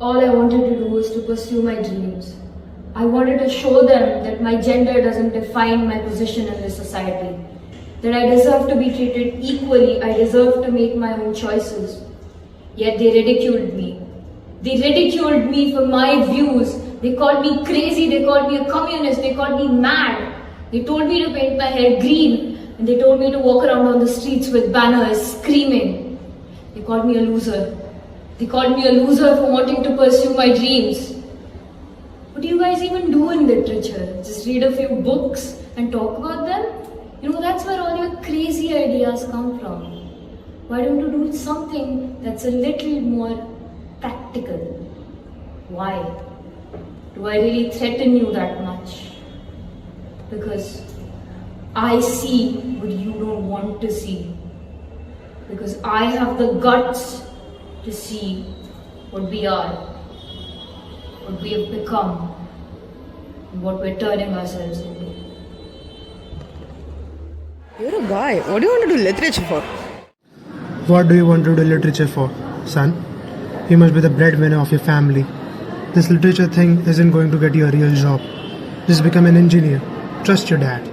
All I wanted to do was to pursue my dreams. I wanted to show them that my gender doesn't define my position in this society, that I deserve to be treated equally, I deserve to make my own choices. Yet they ridiculed me. They ridiculed me for my views. They called me crazy, they called me a communist, they called me mad. They told me to paint my hair green, and they told me to walk around on the streets with banners screaming. They called me a loser. They called me a loser for wanting to pursue my dreams. What do you guys even do in literature? Just read a few books and talk about them? That's where all your crazy ideas come from. Why don't you do something that's a little more practical? Why? Do I really threaten you that much? Because I see what you don't want to see. Because I have the guts to see what we are, what we have become, and what we're turning ourselves into. You're a guy. What do you want to do literature for? What do you want to do literature for, son? You must be the breadwinner of your family. This literature thing isn't going to get you a real job. Just become an engineer. Trust your dad.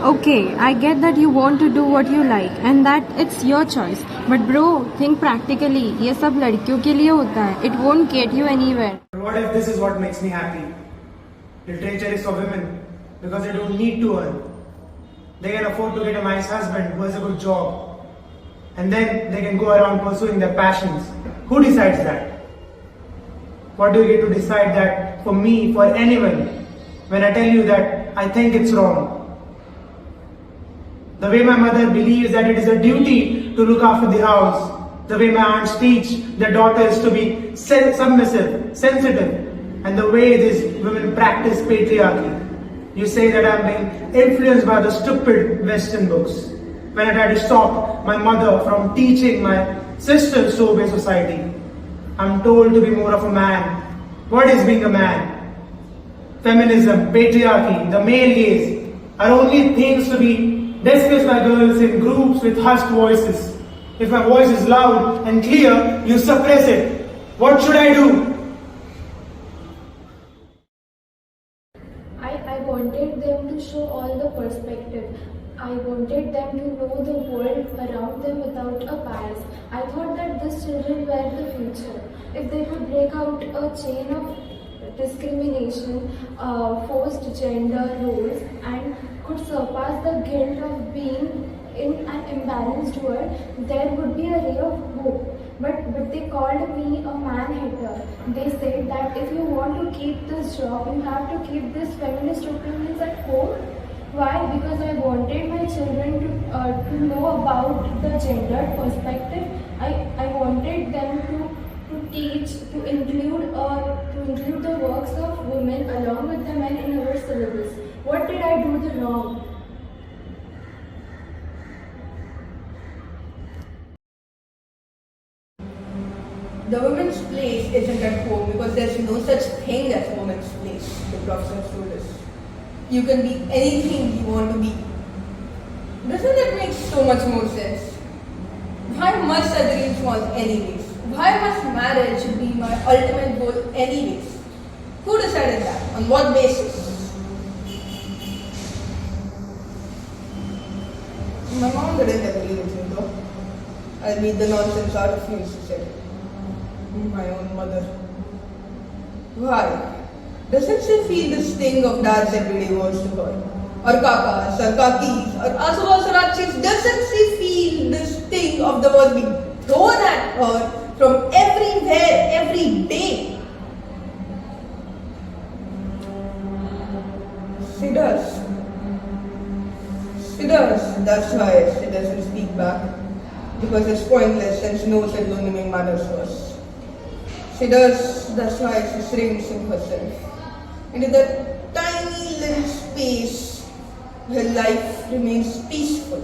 Okay, I get that you want to do what you like and that it's your choice. But bro, think practically. ये सब लड़कियों के लिए होता है. It won't get you anywhere. But what if this is what makes me happy? Literature is for women because they don't need to earn. They can afford to get a nice husband who has a good job. And then they can go around pursuing their passions. Who decides that? What do you get to decide that for me, for anyone, when I tell you that I think it's wrong? The way my mother believes that it is a duty to look after the house, the way my aunts teach their daughters to be submissive, sensitive, and the way these women practice patriarchy. You say that I'm being influenced by the stupid Western books. When I try to stop my mother from teaching my sisters to obey society, I'm told to be more of a man. What is being a man? Feminism, patriarchy, the male gaze are only things to be discussed by girls in groups with hushed voices. If my voice is loud and clear, you suppress it. What should I do? I wanted them to show all the perspective. I wanted them to know the world around them without a bias. I thought that these children were the future. If they could break out a chain of discrimination, forced gender roles, and could surpass the guilt of being in an imbalanced world, there would be a ray of hope. But they called me a man-hater. They said that if you want to keep this job, you have to keep these feminist opinions at home. Why? Because I wanted my children to know about the gendered perspective. I wanted them to teach, to include the works of women along with the men in our syllabus. What did I do the wrong? The woman's place isn't at home because there's no such thing as woman's place, the professor told us. You can be anything you want to be. Doesn't that make so much more sense? Why must I dreams want anyways? Why must marriage be my ultimate goal anyways? Who decided that? On what basis? My mom didn't agree with me though. I'll beat the nonsense out of you, she said. My own mother. Why? Doesn't she feel the sting of dad's everyday words to her? Or kakas, or kakis, or asubas or achis? Doesn't she feel the sting of the words being thrown at her from everywhere, every day? She does. She does. That's why she doesn't speak back. Because it's pointless and she knows it will only make matters worse. She does. That's why she shrinks in herself. Into that tiny little space where life remains peaceful.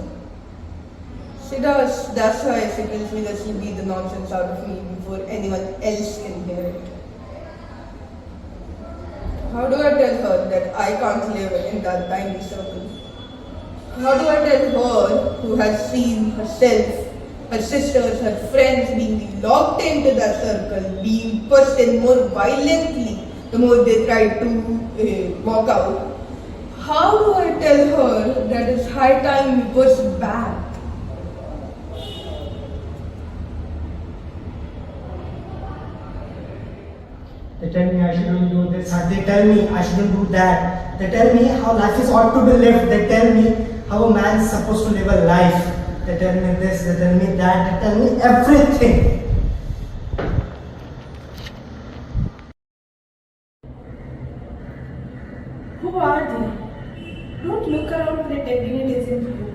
She does. That's why she tells me that she'll beat the nonsense out of me before anyone else can hear it. How do I tell her that I can't live in that tiny circle? How do I tell her who has seen herself her sisters, her friends being locked into that circle, being pushed in more violently the more they try to walk out. How do I tell her that it's high time we push back? They tell me I shouldn't do this, they tell me I shouldn't do that. They tell me how life is ought to be lived. They tell me how a man is supposed to live a life. They tell me this, they tell me that, they tell me everything. Who are they? Don't look around pretending it isn't you.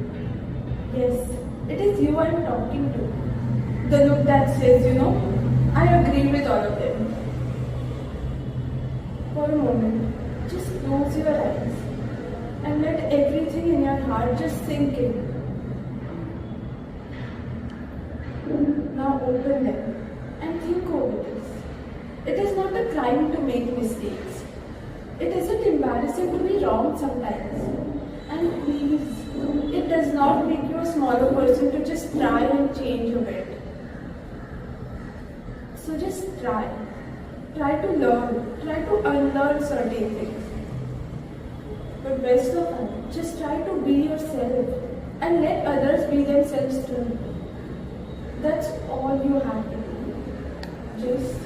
Yes, it is you I am talking to. The look that says, I agree with all of them. For a moment, just close your eyes and let everything in your heart just sink in. Now open them and think over this. It is not a crime to make mistakes. It isn't embarrassing to be wrong sometimes. And please, it does not make you a smaller person to just try and change a bit. So just try. Try to learn. Try to unlearn certain things. But best of all, just try to be yourself and let others be themselves too. That's all you have to do. Just